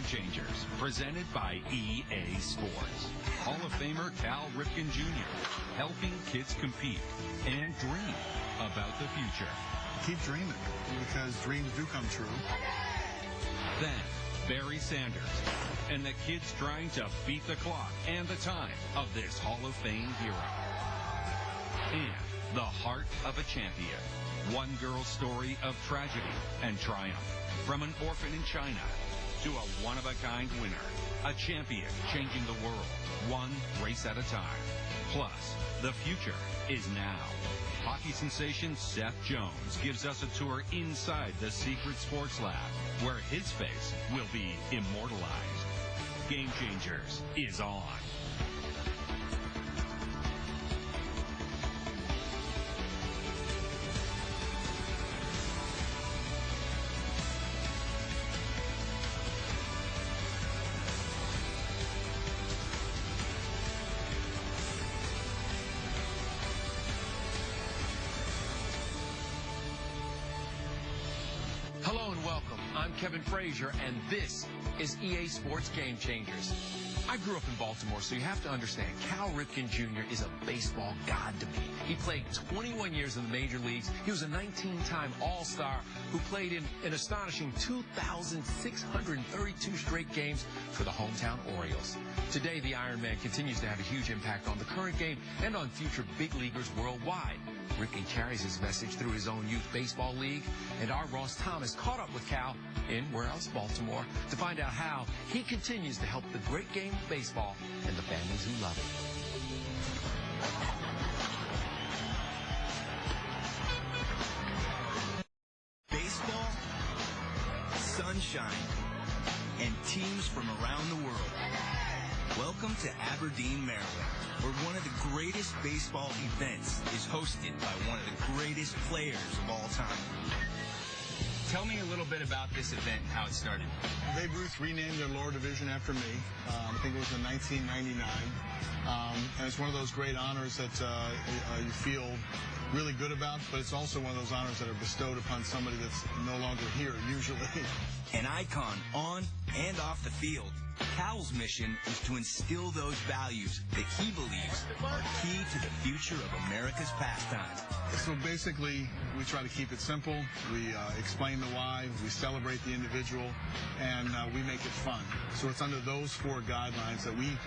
Changers, presented by EA Sports. Hall of Famer Cal Ripken Jr., helping kids compete and dream about the future. Keep dreaming, because dreams do come true. Then, Barry Sanders and the kids trying to beat the clock and the time of this Hall of Fame hero. And the heart of a champion. One girl's story of tragedy and triumph. From an orphan in China to a one-of-a-kind winner. A champion changing the world, one race at a time. Plus, the future is now. Hockey sensation Seth Jones gives us a tour inside the secret sports lab, where his face will be immortalized. Game Changers is on. Hello and welcome. I'm Kevin Frazier, and this is EA Sports Game Changers. I grew up in Baltimore, so you have to understand, Cal Ripken Jr. is a baseball god to me. He played 21 years in the major leagues. He was a 19-time All-Star who played in an astonishing 2,632 straight games for the hometown Orioles. Today, the Iron Man continues to have a huge impact on the current game and on future big leaguers worldwide. Ripken carries his message through his own youth baseball league, and our Ross Thomas caught up with Cal in, where else, Baltimore, to find out how he continues to help the great game of baseball and the families who love it. Baseball, sunshine, and teams from around the world. Welcome to Aberdeen, Maryland, where one of the greatest baseball events is hosted by one of the greatest players of all time. Tell me a little bit about this event and how it started. Babe Ruth renamed their lower division after me. I think it was in 1999. And it's one of those great honors that you feel really good about, but it's also one of those honors that are bestowed upon somebody that's no longer here, usually. An icon on and off the field. Cal's mission is to instill those values that he believes are key to the future of America's pastime. So basically, we try to keep it simple. We explain the why, we celebrate the individual, and we make it fun. So it's under those four guidelines that we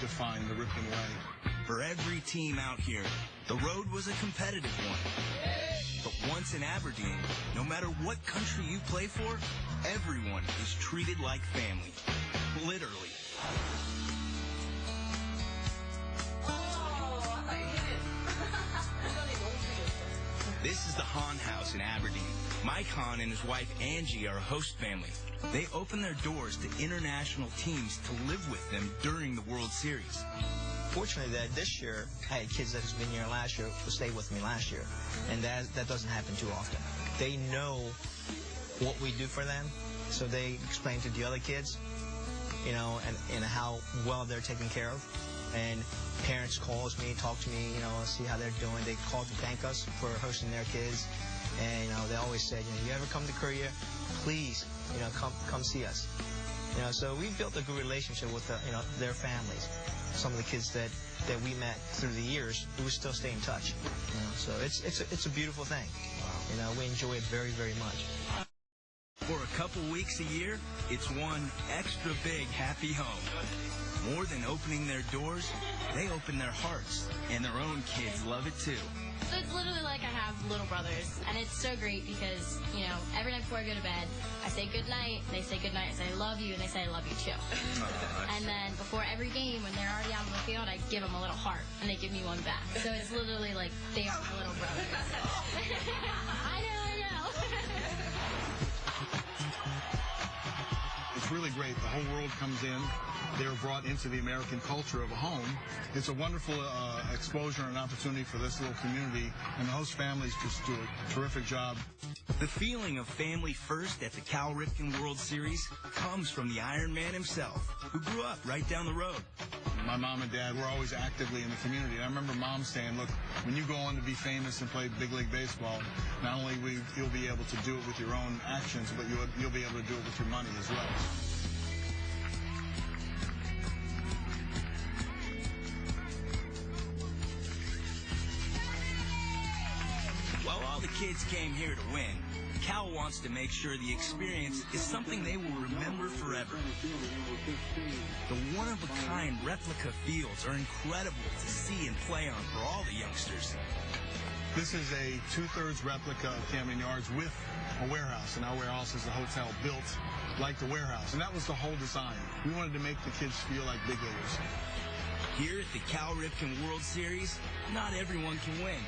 define the Ripken way. For every team out here, the road was a competitive one. But once in Aberdeen, no matter what country you play for, everyone is treated like family. Literally. This is the Hahn House in Aberdeen. Mike Hahn and his wife Angie are a host family. They open their doors to international teams to live with them during the World Series. Fortunately, that this year, I had kids that has been here last year who stayed with me last year, and that doesn't happen too often. They know what we do for them, so they explain to the other kids, you know, and how well they're taken care of. And parents calls me, talk to me, you know, see how they're doing. They call to thank us for hosting their kids, and you know, they always said, you know, you ever come to Korea, please, you know, come see us. You know, so we've built a good relationship with you know, their families. Some of the kids that we met through the years, we still stay in touch. You know, so it's a beautiful thing. You know, we enjoy it very, very much. For a couple weeks a year, it's one extra big happy home. More than opening their doors, they open their hearts, and their own kids love it too. So it's literally like I have little brothers, and it's so great because, you know, every night before I go to bed, I say good night, they say good night, I say I love you, and they say I love you too. And then before every game, when they're already out on the field, I give them a little heart, and they give me one back. So it's literally like they are my little brothers. I know. It's really great. The whole world comes in. They're brought into the American culture of a home. It's a wonderful exposure and opportunity for this little community, and the host families just do a terrific job. The feeling of family first at the Cal Ripken World Series comes from the Iron Man himself, who grew up right down the road. My mom and dad were always actively in the community. And I remember Mom saying, look, when you go on to be famous and play big league baseball, not only you'll be able to do it with your own actions, but you'll be able to do it with your money as well. the kids came here to win, Cal wants to make sure the experience is something they will remember forever. The one-of-a-kind replica fields are incredible to see and play on for all the youngsters. This is a 2/3 replica of Camden Yards with a warehouse, and our warehouse is a hotel built like the warehouse, and that was the whole design. We wanted to make the kids feel like big leaguers. Here at the Cal Ripken World Series, not everyone can win,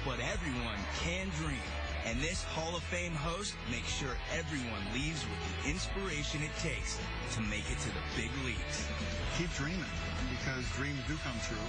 but everyone can dream. And this Hall of Fame host makes sure everyone leaves with the inspiration it takes to make it to the big leagues. Keep dreaming, because dreams do come true.